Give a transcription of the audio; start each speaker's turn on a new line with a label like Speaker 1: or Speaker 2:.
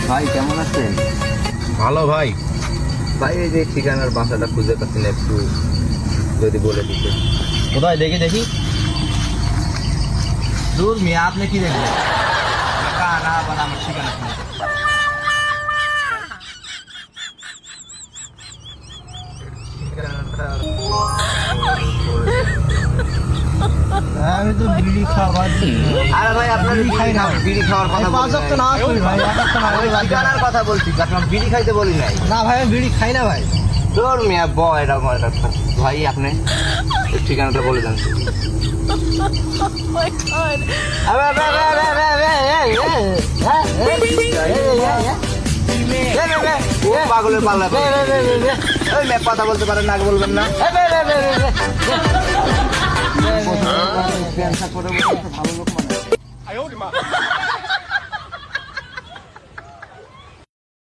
Speaker 1: ভাই কেমন আছেন?
Speaker 2: ভালো ভাই।
Speaker 1: ভাই এই যে ঠিকানার বাসাটা খুঁজে পাচ্ছি না, একটু যদি বলে দিতে।
Speaker 2: কোথায় দেখি দেখি।
Speaker 1: দূর মিয়া, আপনি কি দেখবেন? না আবার আমার ঠিকানা শুনে।
Speaker 2: আমি তো বিড়ি খাওয়া
Speaker 1: আরে ভাই আপনার
Speaker 2: বিড়ি খাই না।
Speaker 1: বিড়ি খাওয়ার কথা বলি নাই।
Speaker 2: না করি ভাই,
Speaker 1: আমি ঠিকানার কথা বলছি, আপনার বিড়ি খাইতে বলি নাই।
Speaker 2: না ভাই আমি বিড়ি খাই না ভাই।
Speaker 1: তোর মিয়া বয় এটা ভাই, আপনি ঠিকানাটা বলে দেন। পাগলের পাল্লা কথা বলতে পারেন না, বলবেন না। ভালো লোক মানে